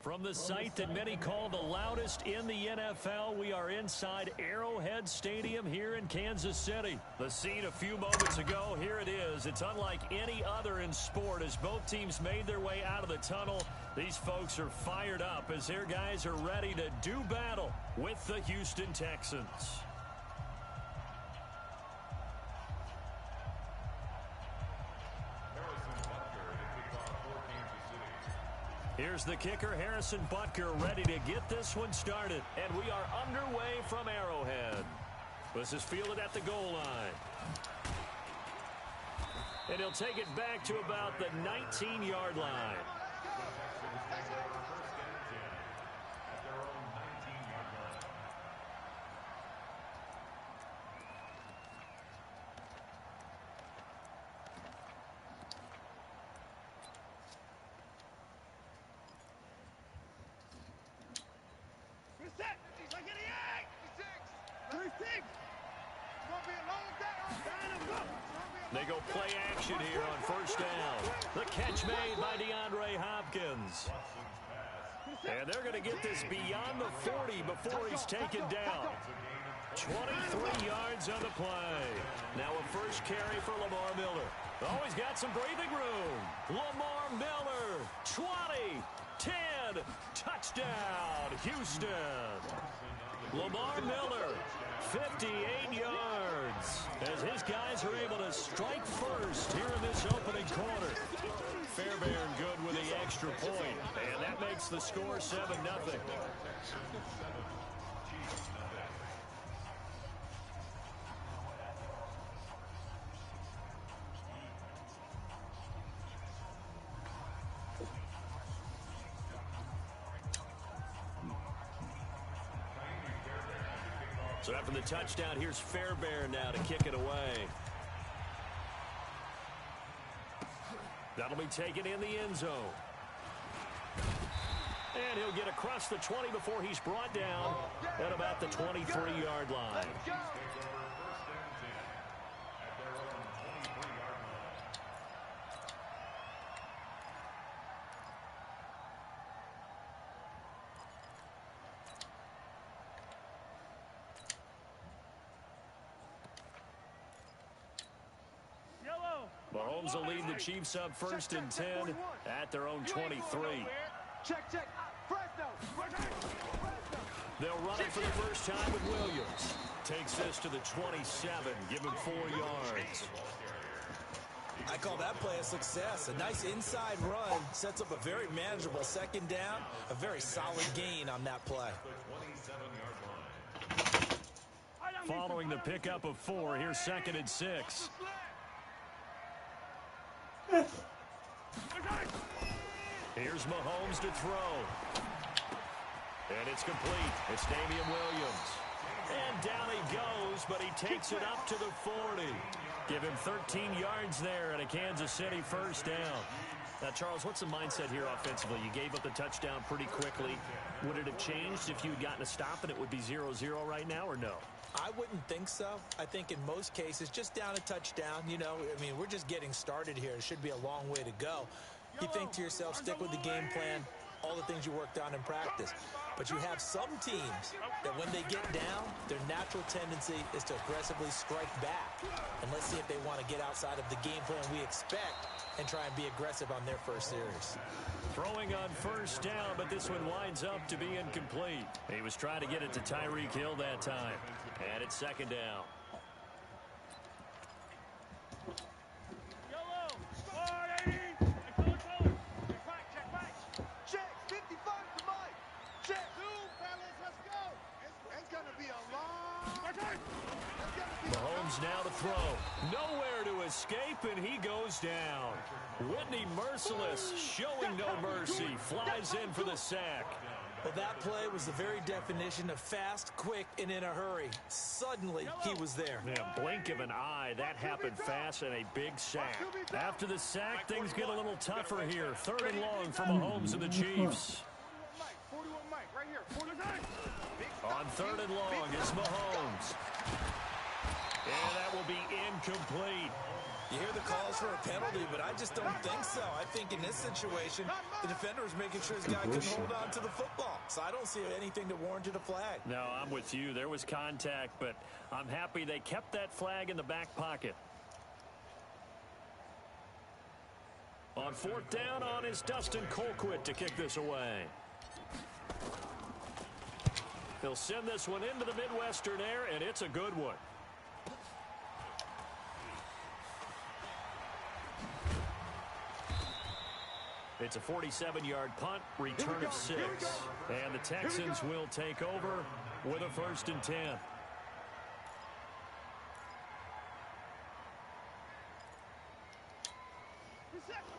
From the site that many call the loudest in the NFL, we are inside Arrowhead Stadium here in Kansas City. The scene a few moments ago, here it is. It's unlike any other in sport as both teams made their way out of the tunnel. These folks are fired up as their guys are ready to do battle with the Houston Texans. Here's the kicker, Harrison Butker, ready to get this one started. And we are underway from Arrowhead. This is fielded at the goal line. And he'll take it back to about the 19-yard line. They go play action here on first down. The catch made by DeAndre Hopkins. And they're going to get this beyond the 40 before he's taken down. 23 yards on the play. Now a first carry for Lamar Miller. Oh, he's got some breathing room. Lamar Miller, 20, 10, touchdown, Houston. Lamar Miller, 58 yards, as his guys are able to strike first here in this opening quarter. Fairbairn good with the extra point, and that makes the score 7-0. So after the touchdown, here's Fairbairn now to kick it away. That'll be taken in the end zone. And he'll get across the 20 before he's brought down at about the 23-yard line. Mahomes will lead the Chiefs up first and 10 at their own 23. Check. They'll run it for the first time with Williams. Takes this to the 27, give him 4 yards. I call that play a success. A nice inside run sets up a very manageable second down. A very solid gain on that play. Following the pickup of 4, here's 2nd and 6. Here's Mahomes to throw. And it's complete. It's Damian Williams. And down he goes, but he takes it up to the 40. Give him 13 yards there and a Kansas City first down. Now, Charles, what's the mindset here offensively? You gave up the touchdown pretty quickly. Would it have changed if you had gotten a stop and it would be 0-0 right now, or no? I wouldn't think so. I think in most cases, just down a touchdown, you know, I mean, we're just getting started here. It should be a long way to go. You think to yourself, stick with the game plan, all the things you worked on in practice. But you have some teams that when they get down, their natural tendency is to aggressively strike back. And let's see if they want to get outside of the game plan we expect and try and be aggressive on their first series. Throwing on first down, but this one winds up to be incomplete. He was trying to get it to Tyreek Hill that time. And it's 2nd down. Mahomes now to throw. Nowhere to escape, and he goes down. Whitney merciless, showing no mercy, flies in for the sack. Well, that play was the very definition of fast, quick, and in a hurry. Suddenly, he was there. Yeah, blink of an eye. That happened fast and a big sack. After the sack, things get a little tougher here. 3rd and long for Mahomes and the Chiefs. On 3rd and long, it's Mahomes. And that will be incomplete. You hear the calls for a penalty, but I just don't think so. I think in this situation, the defender was making sure his guy couldn't hold on to the football. So I don't see anything that warranted a flag. No, I'm with you. There was contact, but I'm happy they kept that flag in the back pocket. On fourth down on is Dustin Colquitt to kick this away. He'll send this one into the Midwestern air, and it's a good one. It's a 47-yard punt, return of 6. And the Texans will take over with a 1st and 10.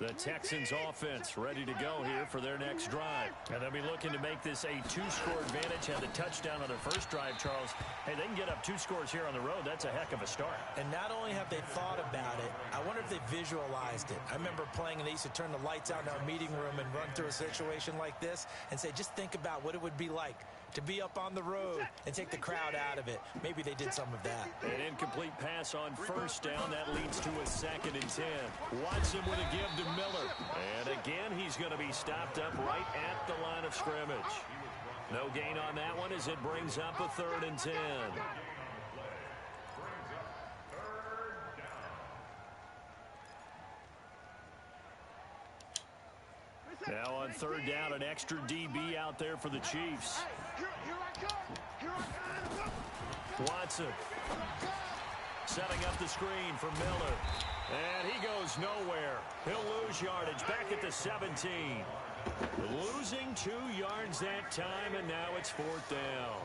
The Texans offense ready to go here for their next drive. And they'll be looking to make this a 2-score advantage. Had the touchdown on their first drive, Charles. Hey, they can get up 2 scores here on the road. That's a heck of a start. And not only have they thought about it, I wonder if they visualized it. I remember playing and they used to turn the lights out in our meeting room and run through a situation like this and say, just think about what it would be like to be up on the road and take the crowd out of it. Maybe they did some of that. An incomplete pass on first down. That leads to a 2nd and 10. Watson with a give to Miller. And again, he's going to be stopped up right at the line of scrimmage. No gain on that one as it brings up a 3rd and 10. Now on 3rd down, an extra DB out there for the Chiefs. Watson setting up the screen for Miller. And he goes nowhere. He'll lose yardage back at the 17. Losing 2 yards that time, and now it's 4th down.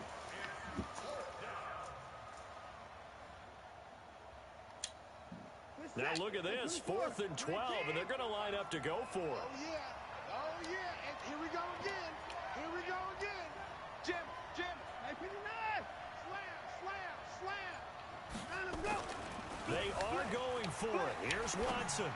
Now look at this, 4th and 12, and they're going to line up to go for it. Oh, yeah, and here we go again. Here we go again. Jim, hey, 59. Slam. Let him go. They are going for it. Here's Watson.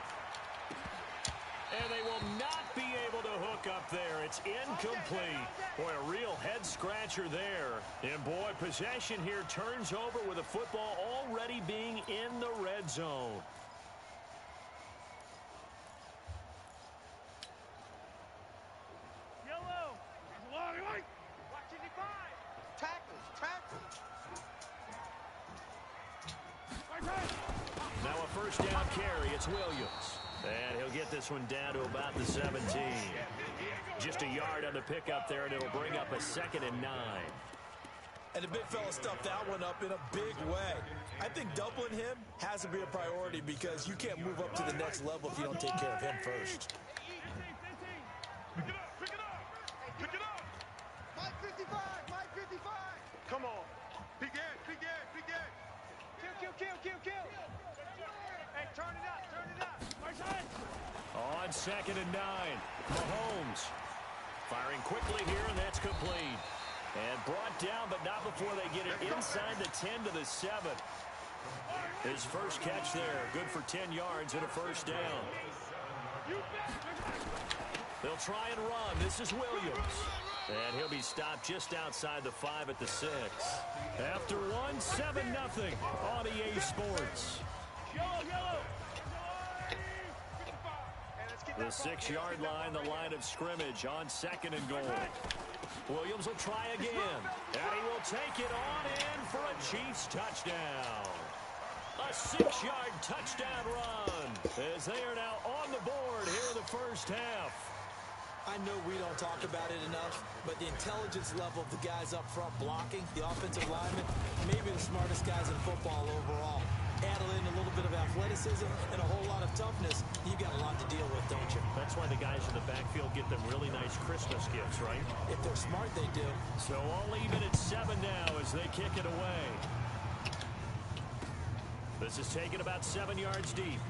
And they will not be able to hook up there. It's incomplete. Boy, a real head-scratcher there. And, boy, possession here turns over with the football already being in the red zone. Yellow. Watch 55. Tackles. Now a 1st down carry. It's Williams. And he'll get this one down to about the 17. Just a yard on the pickup there, and it'll bring up a 2nd and 9. And the big fella stuffed that one up in a big way. I think doubling him has to be a priority because you can't move up to the next level if you don't take care of him first. Pick it up. Mike 55. Come on. Big Ed. Kill. Hey, turn it up. On 2nd and 9, Mahomes firing quickly here, and that's complete. And brought down, but not before they get it inside the 10 to the 7. His first catch there, good for 10 yards and a 1st down. They'll try and run. This is Williams. And he'll be stopped just outside the 5 at the 6. After one, 7-0 on EA Sports. The 6-yard line, the line of scrimmage on 2nd and goal. Williams will try again. And he will take it on in for a Chiefs touchdown. A 6-yard touchdown run as they are now on the board here in the first half. I know we don't talk about it enough, but the intelligence level of the guys up front blocking, the offensive linemen, maybe the smartest guys in football overall. Add in a little bit of athleticism and a whole lot of toughness, you got a lot to deal with, don't you? That's why the guys in the backfield get them really nice Christmas gifts, right? If they're smart, they do. So all even at 7 now as they kick it away. This is taken about 7 yards deep.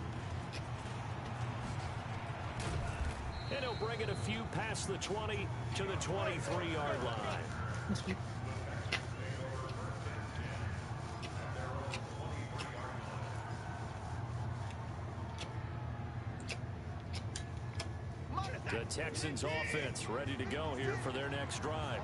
And he'll bring it a few past the 20 to the 23-yard line. The Texans offense ready to go here for their next drive.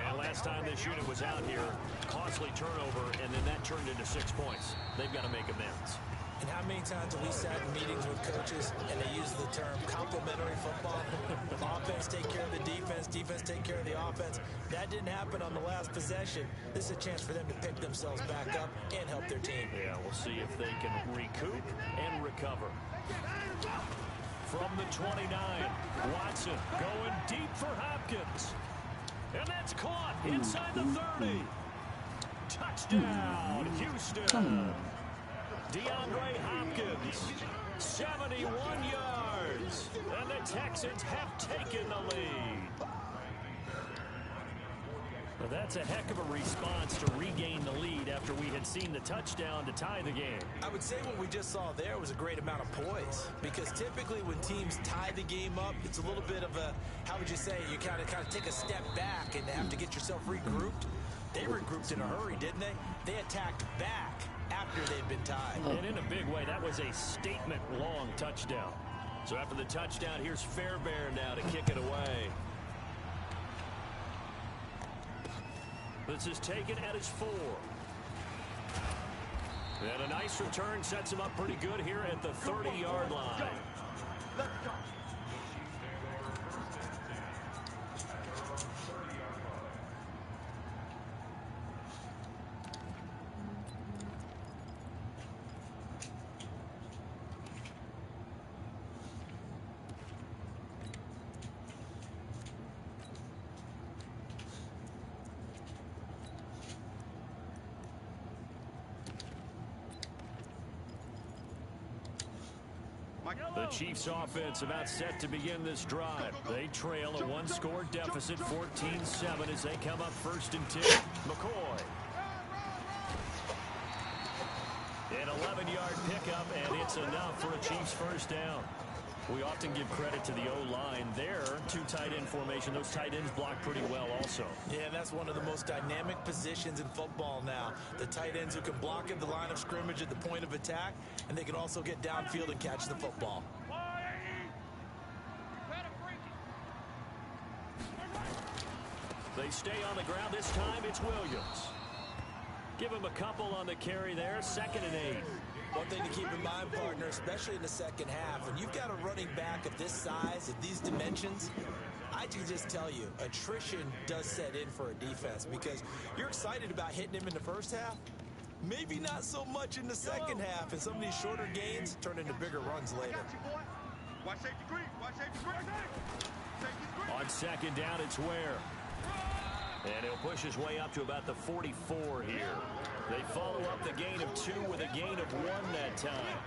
And last time this unit was out here, costly turnover, and then that turned into 6 points. They've got to make amends. And how many times have we sat in meetings with coaches and they use the term complementary football? Offense take care of the defense, defense take care of the offense. That didn't happen on the last possession. This is a chance for them to pick themselves back up and help their team. Yeah, we'll see if they can recoup and recover. From the 29, Watson going deep for Hopkins. And that's caught inside the 30. Touchdown, Houston. DeAndre Hopkins, 71 yards. And the Texans have taken the lead. Well, that's a heck of a response to regain the lead after we had seen the touchdown to tie the game. I would say what we just saw there was a great amount of poise, because typically when teams tie the game up, it's a little bit of a, how would you say, you kind of take a step back and have to get yourself regrouped. They regrouped in a hurry, didn't they? They attacked back after they'd been tied. And in a big way, that was a statement-long touchdown. So after the touchdown, here's Fairbairn now to kick it away. This is taken at his 4. And a nice return sets him up pretty good here at the 30-yard line. Let's go. The Chiefs offense about set to begin this drive. They trail a one-score deficit, 14-7, as they come up 1st and 10. McCoy. An 11-yard pickup, and it's enough for a Chiefs first down. We often give credit to the O-line there. 2 tight end formation. Those tight ends block pretty well also. Yeah, that's one of the most dynamic positions in football now. The tight ends who can block at the line of scrimmage at the point of attack, and they can also get downfield and catch the football. They stay on the ground. This time it's Williams. Give him a couple on the carry there. 2nd and 8. One thing to keep in mind, partner, especially in the second half, when you've got a running back of this size, of these dimensions, I can just tell you, attrition does set in for a defense, because you're excited about hitting him in the first half. Maybe not so much in the second half, and some of these shorter gains turn into bigger runs later. Watch safety green. Watch safety green. On 2nd down, it's Ware. And he'll push his way up to about the 44 here. They follow up the gain of 2 with a gain of 1 that time.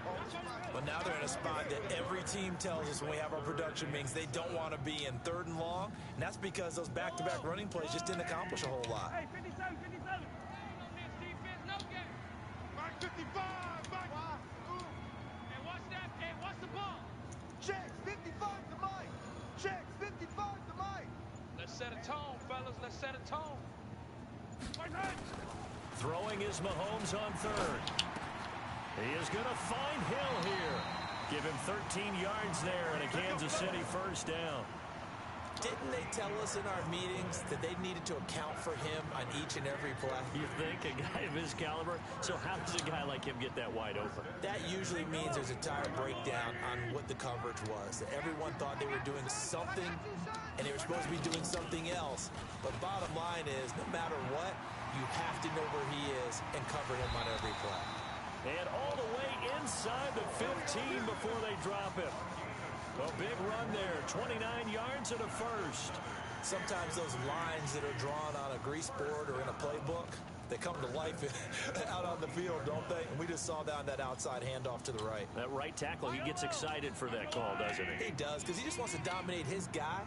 But now they're in a spot that every team tells us when we have our production meetings they don't want to be in, 3rd and long. And that's because those back-to-back running plays just didn't accomplish a whole lot. Hey, 57, 57. Back 55, back. Hey, watch that. Hey, watch the ball. Checks, 55 to Mike. Checks, 55 to Mike. Let's set a tone, fellas. Let's set a tone. Throwing is Mahomes on 3rd. He is going to find Hill here. Give him 13 yards there and a Kansas City first down. Didn't they tell us in our meetings that they needed to account for him on each and every play? You think a guy of his caliber? So how does a guy like him get that wide open? That usually means there's a tire breakdown on what the coverage was. That everyone thought they were doing something, and they were supposed to be doing something else. But bottom line is, no matter what, you have to know where he is and cover him on every play. And all the way inside the 15 before they drop him. A big run there, 29 yards and a first. Sometimes those lines that are drawn on a grease board or in a playbook, they come to life out on the field, don't they? And we just saw down that outside handoff to the right. That right tackle, he gets excited for that call, doesn't he? He does, because he just wants to dominate his guy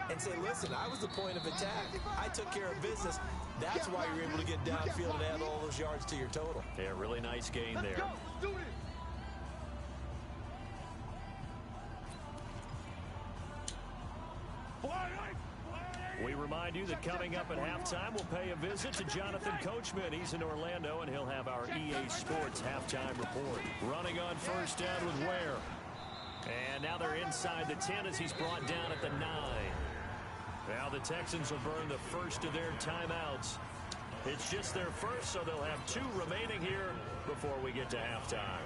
and say, listen, I was the point of attack. I took care of business. That's why you're able to get downfield and add all those yards to your total. Yeah, really nice gain there. Let's do this. We remind you that coming up at halftime, we'll pay a visit to Jonathan Coachman. He's in Orlando, and he'll have our EA Sports halftime report. Running on 1st down with Ware. And now they're inside the 10 as he's brought down at the 9. Now the Texans will burn the first of their timeouts. It's just their first, so they'll have 2 remaining here before we get to halftime.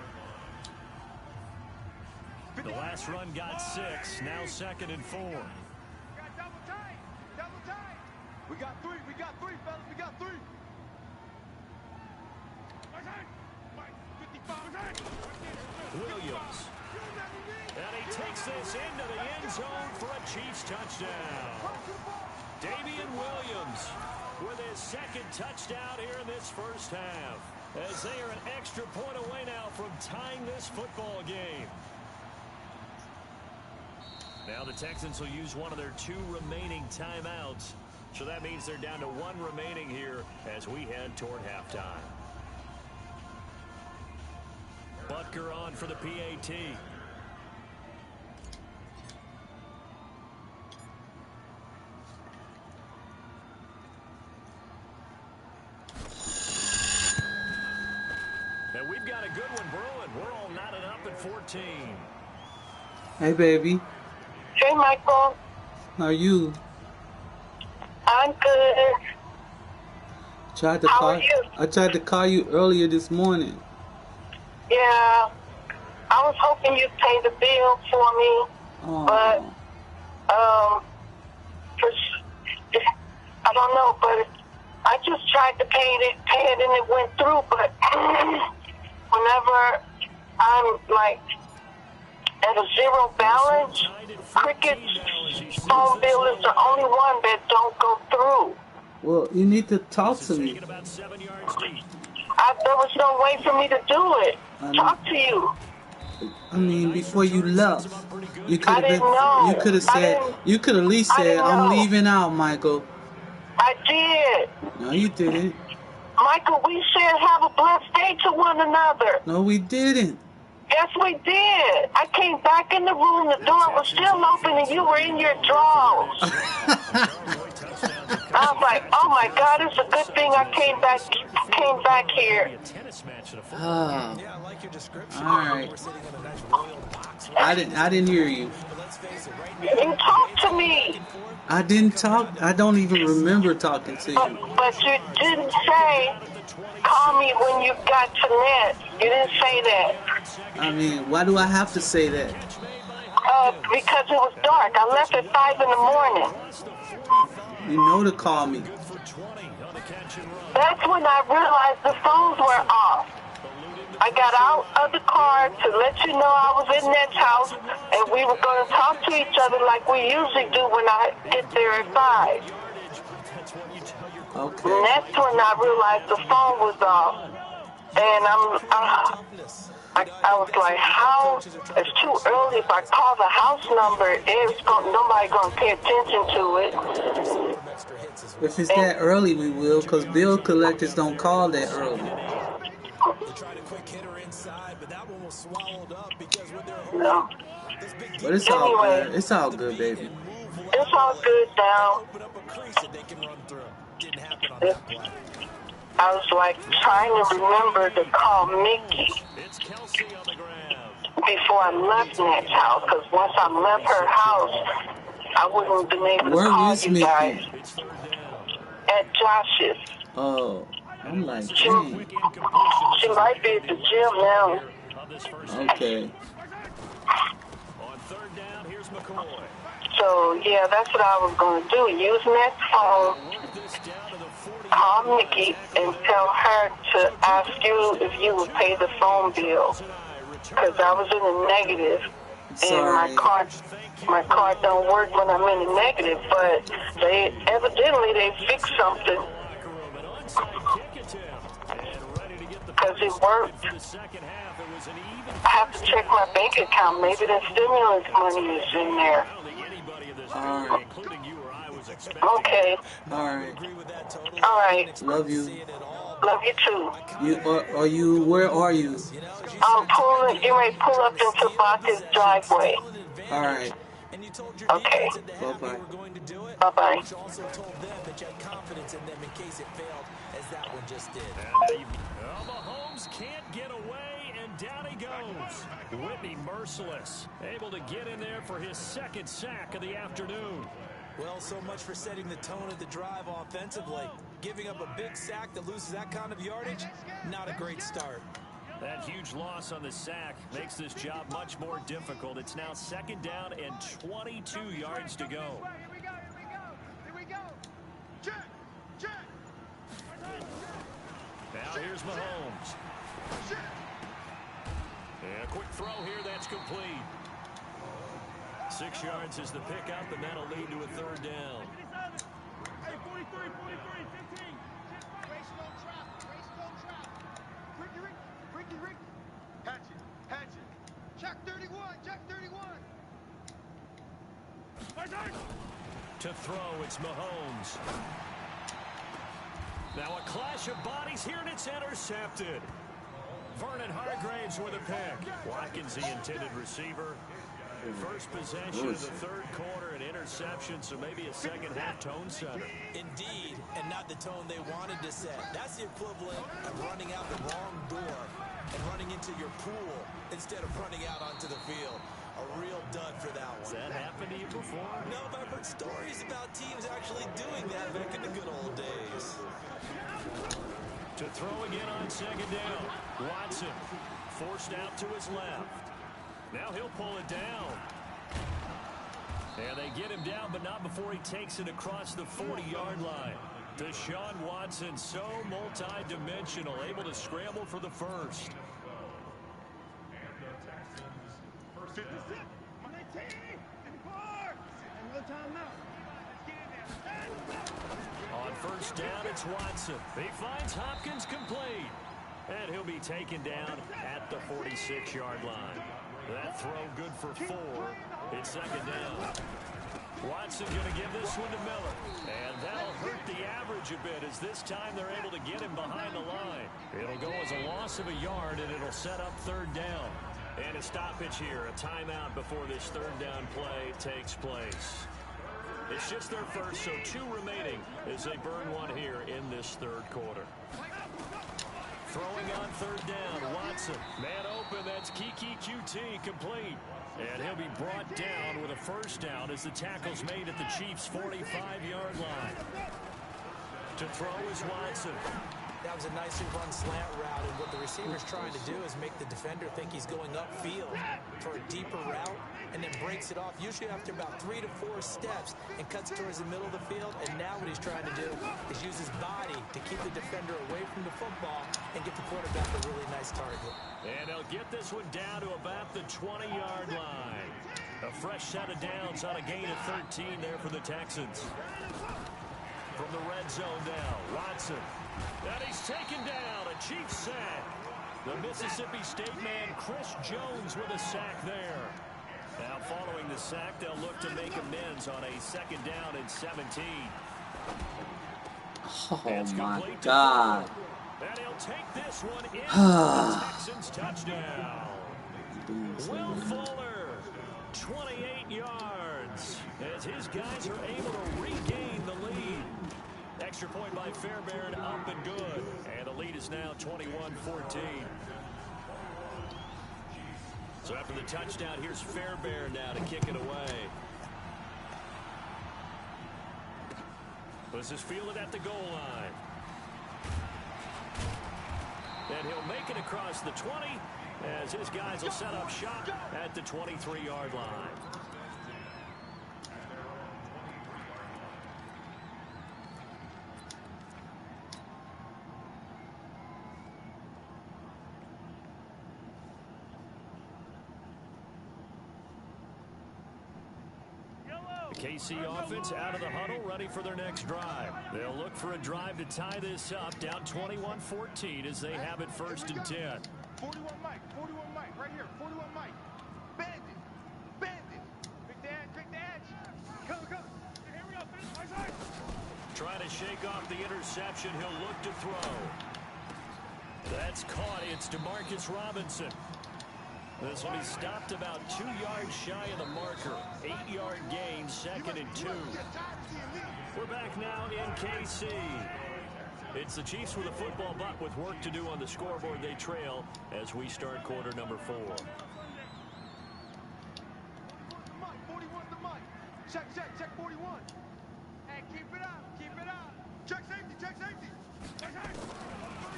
The last run got 6, now 2nd and 4. Double tight. We got 3, fellas, we got 3. Williams. And he takes this into the end zone for a Chiefs touchdown. Damian Williams with his 2nd touchdown here in this first half, as they are an extra point away now from tying this football game. Now the Texans will use one of their 2 remaining timeouts. So that means they're down to 1 remaining here as we head toward halftime. Butker on for the PAT. And we've got a good one brewing. We're all knotted up at 14. Hey, baby. Hey, Michael. How are you? I'm good. How are you? I tried to call you earlier this morning. Yeah. I was hoping you'd pay the bill for me. Oh. But, I don't know, but I just tried to pay it and it went through. But whenever I'm, like, at a zero balance, Cricket's phone bill is the only one that don't go through. Well, you need to talk to me. There was no way for me to do it. Talk to you. I mean, before you left, you could I didn't know. You could have said. You could at least said, "I'm leaving out, Michael." I did. No, you didn't. Michael, we said have a blessed day to one another. No, we didn't. Yes, we did. I came back in the room. The door was still open, and you were in your drawers. I was like, "Oh my God, it's a good thing I came back here." Oh. All right. I didn't hear you. You talk to me. I didn't talk. I don't even remember talking to you. But you didn't say, "Call me when you got to net." You didn't say that. I mean, why do I have to say that? Because it was dark. I left at 5 in the morning. You know to call me. That's when I realized the phones were off. I got out of the car to let you know I was in Ned's house, and we were going to talk to each other like we usually do when I get there at 5. Okay. And that's when I realized the phone was off. And I was like, how? It's too early. If I call the house number, nobody's going to pay attention to it. If it's that early, we will, because bill collectors don't call that early. No. But it's all good. It's all good, baby. It's all good now. I was like trying to remember to call Mickey before I left Ned's house, because once I left her house, I wouldn't have been able to call you Mickey? guys. At Josh's. Oh, I'm like, dang. She might be at the gym now. Okay. So, yeah, that's what I was going to do. Use Ned's phone, call Mickey, and tell her to ask you if you would pay the phone bill. Because I was in the negative, and my card don't work when I'm in the negative, but evidently they fixed something. Because it worked. I have to check my bank account. Maybe the stimulus money is in there. All right. Okay. All right. All right. Love you. Love you too. Where are you? You may pull up into Baca's driveway. All right. And you told your defense at the half you were going to do it. Bye-bye. Which also told them that you had confidence in them in case it failed, as that one just did. Mahomes can't get away, and down he goes. Whitney merciless, able to get in there for his second sack of the afternoon. Well, so much for setting the tone of the drive offensively. Giving up a big sack that loses that kind of yardage, not a great start. That huge loss on the sack makes this job much more difficult. It's now 2nd down and 22 yards to go. Here we go. Here we go. Check. Now here's Mahomes. And a quick throw here, that's complete. 6 yards is the pickup, and that'll lead to a 3rd down. Hey, 43, 15. Race no trap. Ricky. Hatchet. Jack 31. To throw, it's Mahomes. Now a clash of bodies here, and it's intercepted. Vernon Hargraves with a pick. Watkins, the intended receiver. First possession of the 3rd quarter, an interception, so maybe a second-half tone setter. Indeed, and not the tone they wanted to set. That's the equivalent of running out the wrong door and running into your pool instead of running out onto the field. A real dud for that one. Has that happened to you before? No, but I've heard stories about teams actually doing that back in the good old days. To throw again on 2nd down. Watson forced out to his left. Now he'll pull it down. And they get him down, but not before he takes it across the 40-yard line. Deshaun Watson, so multi-dimensional, able to scramble for the first. On 1st down, it's Watson. He finds Hopkins complete. And he'll be taken down at the 46-yard line. That throw good for 4. It's 2nd down. Watson going to give this one to Miller. And that'll hurt the average a bit, as this time they're able to get him behind the line. It'll go as a loss of a yard, and it'll set up 3rd down. And a stoppage here, a timeout before this 3rd down play takes place. It's just their first, so 2 remaining as they burn one here in this 3rd quarter. Throwing on 3rd down, Watson. Man open, that's Kiki QT complete. And he'll be brought down with a 1st down as the tackle's made at the Chiefs' 45-yard line. To throw is Watson. That was a nicely run slant route, and what the receiver's trying to do is make the defender think he's going upfield for a deeper route, and then breaks it off, usually after about 3 to 4 steps, and cuts towards the middle of the field. And now what he's trying to do is use his body to keep the defender away from the football and get the quarterback a really nice target. And they'll get this one down to about the 20-yard line. A fresh set of downs on a gain of 13 there for the Texans. From the red zone now, Watson. And he's taken down, a Chiefs sack. The Mississippi State man, Chris Jones, with a sack there. Now following the sack, they'll look to make amends on a 2nd down and 17. Oh my God. And he'll take this one in for the Texans touchdown. Will Fuller, 28 yards, as his guys are able to regain the lead. Extra point by Fairbairn, up and good. And the lead is now 21-14. So after the touchdown, here's Fairbairn now to kick it away. This is fielded at the goal line. And he'll make it across the 20 as his guys will set up shop at the 23-yard line. KC offense out of the huddle, ready for their next drive. They'll look for a drive to tie this up, down 21-14 as they have it 1st and 10. 41 Mike, right here, 41 Mike. Bandit. Big dash. Come. Here we go, finish. Trying to shake off the interception, he'll look to throw. That's caught, it's DeMarcus Robinson. This will be stopped about 2 yards shy of the marker. 8-yard gain, 2nd and 2. We're back now in KC. It's the Chiefs with a football, but with work to do on the scoreboard, they trail as we start quarter number 4. 41's the mic. Check 41. Hey, keep it up. Check safety.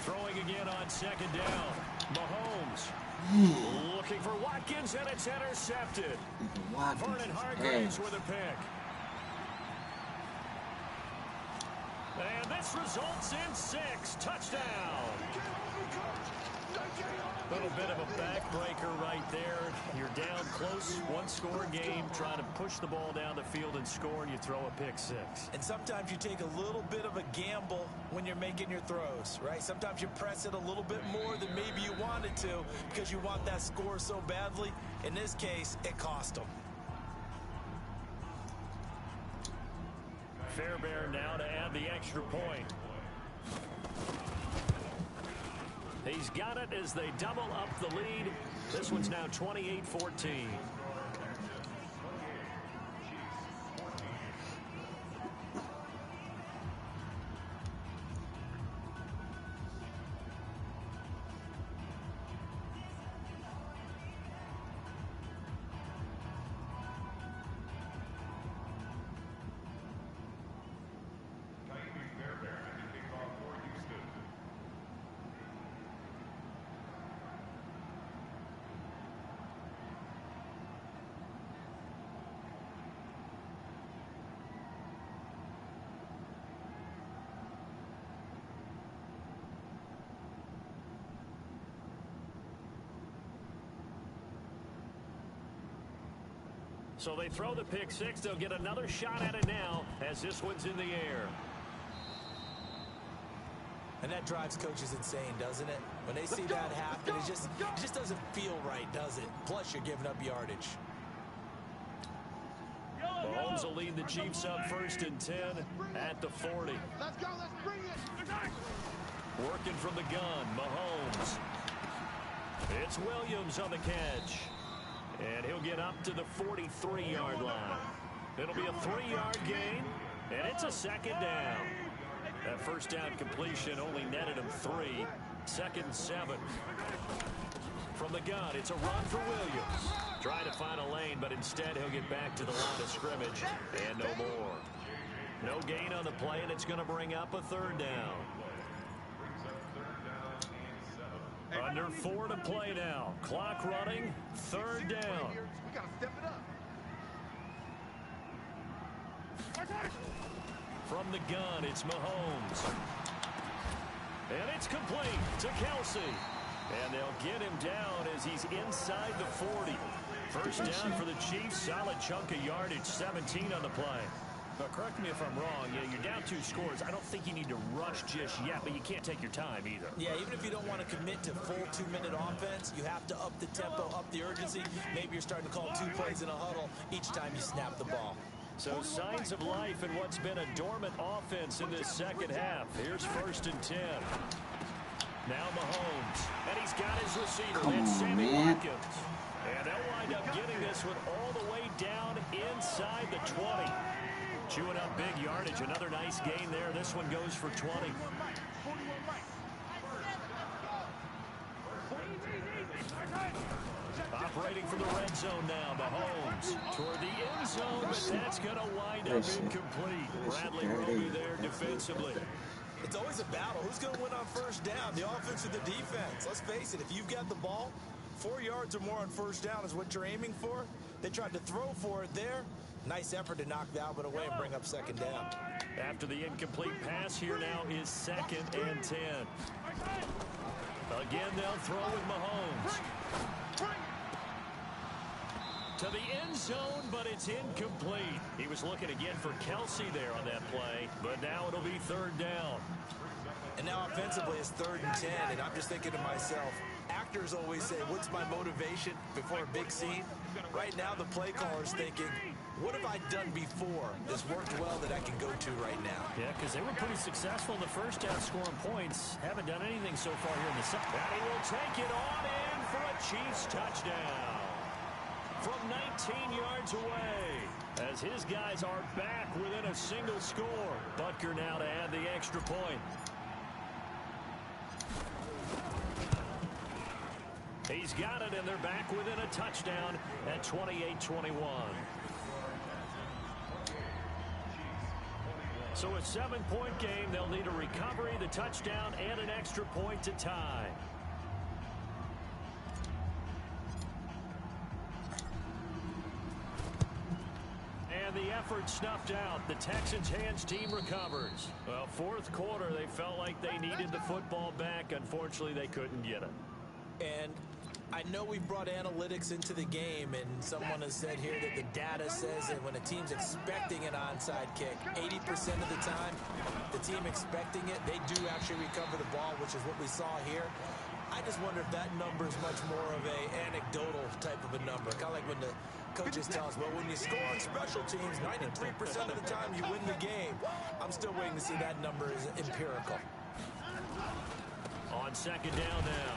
Throwing again on 2nd down. Mahomes looking for Watkins, and it's intercepted. Vernon Hargreaves with a pick. And this results in 6. Touchdown. A little bit of a backbreaker right there. You're down close, 1-score game, trying to push the ball down the field and score, and you throw a pick 6. And sometimes you take a little bit of a gamble when you're making your throws, right? Sometimes you press it a little bit more than maybe you wanted to because you want that score so badly. In this case, it cost them. Fairbairn now to add the extra point. He's got it as they double up the lead. This one's now 28-14. So they throw the pick 6. They'll get another shot at it now as this one's in the air. And that drives coaches insane, doesn't it? When they see that happen, it just doesn't feel right, does it? Plus, you're giving up yardage. Mahomes will lead the Chiefs up 1st and 10 at the 40. Let's go. Let's bring it. Working from the gun, Mahomes. It's Williams on the catch. And he'll get up to the 43-yard line. It'll be a 3-yard gain, and it's a 2nd down. That 1st down completion only netted him 3. 2nd and 7. From the gun, it's a run for Williams. Trying to find a lane, but instead he'll get back to the line of scrimmage, and no more. No gain on the play, and it's going to bring up a 3rd down. Under 4 to play now. Clock running. 3rd down. We got to step it up. From the gun, it's Mahomes. And it's complete to Kelsey. And they'll get him down as he's inside the 40. 1st down for the Chiefs. Solid chunk of yardage. 17 on the play. But correct me if I'm wrong. Yeah, you're down 2 scores. I don't think you need to rush just yet, but you can't take your time either. Yeah, even if you don't want to commit to full 2-minute offense, you have to up the tempo, up the urgency. Maybe you're starting to call 2 plays in a huddle each time you snap the ball. So signs of life in what's been a dormant offense in this 2nd half. Here's 1st and 10. Now Mahomes, and he's got his receiver. That's Sammy Watkins. And they'll wind up getting this one all the way down inside the 20. Chewing up big yardage. Another nice gain there. This one goes for 20. Operating from the red zone now. Mahomes toward the end zone, but that's going to wind up incomplete. Bradley Roby there defensively. It's always a battle. Who's going to win on 1st down? The offense or the defense? Let's face it, if you've got the ball, 4 yards or more on 1st down is what you're aiming for. They tried to throw for it there. Nice effort to knock that one away and bring up 2nd down. After the incomplete pass, here now is 2nd and 10. Again, they'll throw with Mahomes. To the end zone, but it's incomplete. He was looking again for Kelsey there on that play, but now it'll be 3rd down. And now offensively it's 3rd and 10, and I'm just thinking to myself, actors always say, what's my motivation before a big scene? Right now the play caller's thinking, what have I done before that's worked well that I can go to right now? Yeah, because they were pretty successful in the first half scoring points. Haven't done anything so far here in the second. And he will take it on in for a Chiefs touchdown from 19 yards away, as his guys are back within a single score. Butker now to add the extra point. He's got it, and they're back within a touchdown at 28-21. So a 7-point game. They'll need a recovery, the touchdown, and an extra point to tie. And the effort snuffed out. The Texans' hands team recovers. Well, fourth quarter, they felt like they needed the football back. Unfortunately, they couldn't get it. And I know we brought analytics into the game, and someone has said here that the data says that when a team's expecting an onside kick, 80% of the time, the team expecting it, they do actually recover the ball, which is what we saw here. I just wonder if that number is much more of a anecdotal type of a number. Kind of like when the coaches tell us, well, when you score on special teams, 93% of the time you win the game. I'm still waiting to see that number is empirical. On second down now,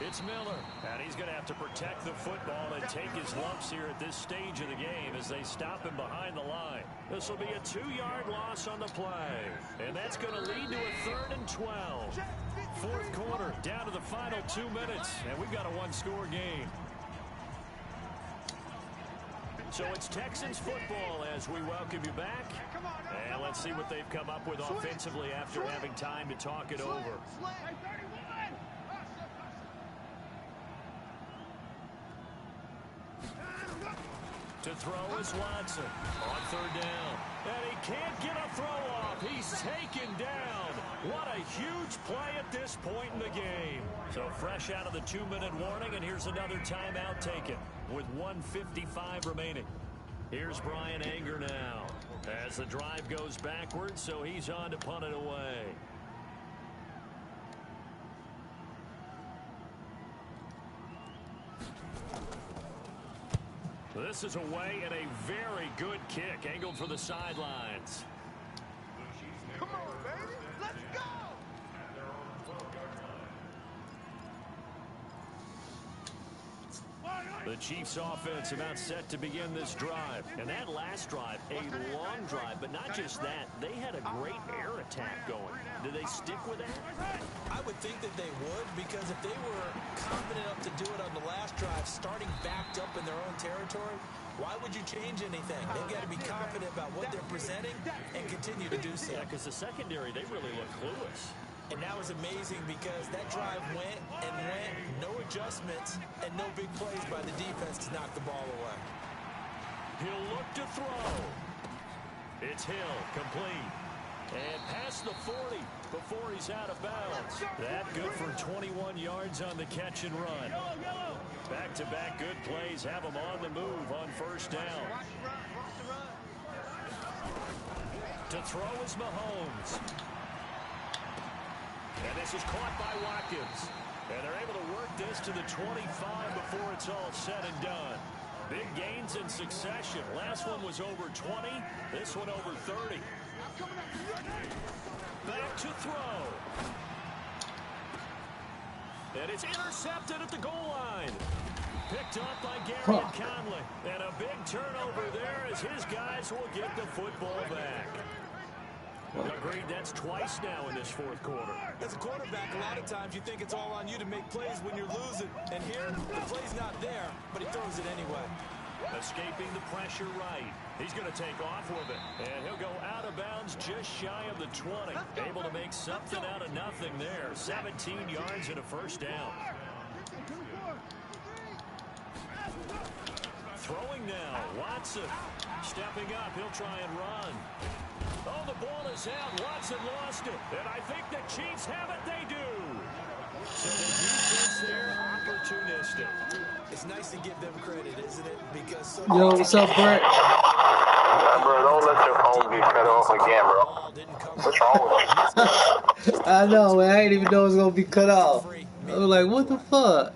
it's Miller, and he's going to have to protect the football and take his lumps here at this stage of the game as they stop him behind the line. This will be a 2-yard loss on the play, and that's going to lead to a 3rd and 12. Fourth quarter, down to the final 2 minutes, and we've got a one-score game. So it's Texans football as we welcome you back. And let's see what they've come up with offensively after having time to talk it over. To throw is Watson on third down. And he can't get a throw off. He's taken down. What a huge play at this point in the game. So fresh out of the 2-minute warning, and here's another timeout taken with 1:55 remaining. Here's Brian Anger now as the drive goes backwards, so he's on to punt it away. This is away and a very good kick angled for the sidelines. Come on, baby. Let's go. The Chiefs offense about set to begin this drive. And that last drive, a long drive, but not just that. They had a great air attack going. Do they stick with that? I would think that they would, because if they were confident enough to do it on the last drive, starting backed up in their own territory, why would you change anything? They've got to be confident about what they're presenting and continue to do so. Yeah, because the secondary, they really look clueless. And that was amazing because that drive went and went, no adjustments, and no big plays by the defense to knock the ball away. He'll look to throw. It's Hill, complete. And past the 40 before he's out of bounds. That good for 21 yards on the catch and run. Back-to-back good plays have him on the move on first down. To throw is Mahomes. And this is caught by Watkins. And they're able to work this to the 25 before it's all said and done. Big gains in succession. Last one was over 20. This one over 30. Back to throw. And it's intercepted at the goal line. Picked up by Gary and Conley. And a big turnover there as his guys will get the football back. Agreed, that's twice now in this fourth quarter. As a quarterback, a lot of times you think it's all on you to make plays when you're losing. And here, the play's not there, but he throws it anyway. Escaping the pressure right. He's going to take off with it. And he'll go out of bounds just shy of the 20. Able to make something out of nothing there. 17 yards and a first down. Throwing now. Watson stepping up. He'll try and run. Oh, the ball is out. Watson lost it. And I think the Chiefs have it. They do. So the defense there, opportunistic. It's nice to give them credit, isn't it? Because so Yo, what's up, Brett? Bro, don't let your phone be cut off again, bro. What's wrong with you? I know, man. I didn't even know it was going to be cut off. I was like, what the fuck?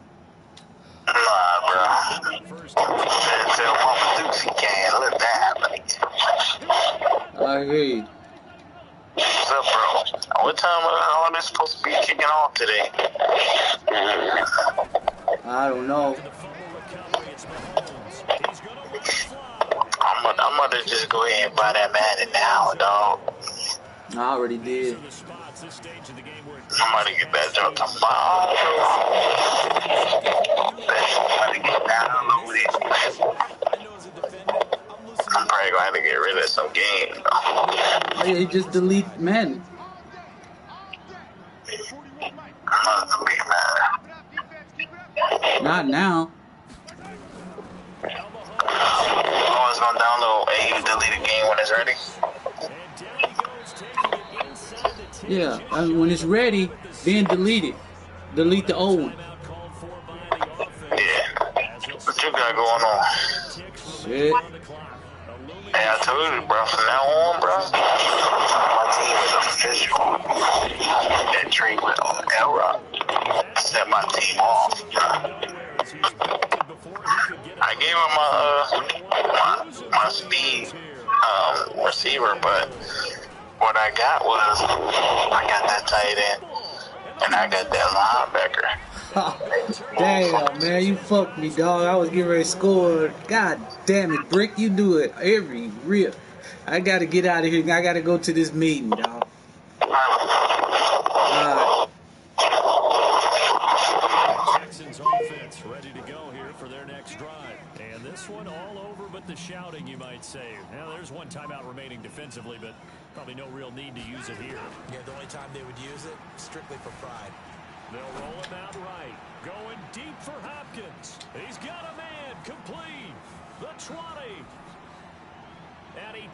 Nah, bro. Tell Mama Dukes he can't let that happen again. I hear you. What's up, bro? What time are they supposed to be kicking off today? I don't know. I'm gonna just go ahead and buy that Madden now, dog. I already did. I'm about to get that jump tomorrow. I'm probably going to have to get rid of some games. Oh yeah, you just delete Madden. Not now. Oh, it's gonna download a deleted game when it's ready. Yeah, when it's ready, then delete it. Delete the old one. Yeah. What you got going on? Shit. Hey, I told you, bro. From now on, bro, my team is official. That trade with L-Rock set my team off, bro. I gave him my speed receiver, but what I got was I got that tight end and I got that linebacker. Damn, man, you fucked me, dog. I was getting ready to score. God damn it, Brick, you do it every rip. I gotta get out of here. I gotta go to this meeting, dog. Texans offense ready to go here for their next drive. And this one all over but the shouting, you might say. Now, there's one timeout remaining defensively, but probably no real need to use it here. Yeah, the only time they would use it, strictly for pride. They'll roll him out right. Going deep for Hopkins. He's got a man complete. The 20. And he...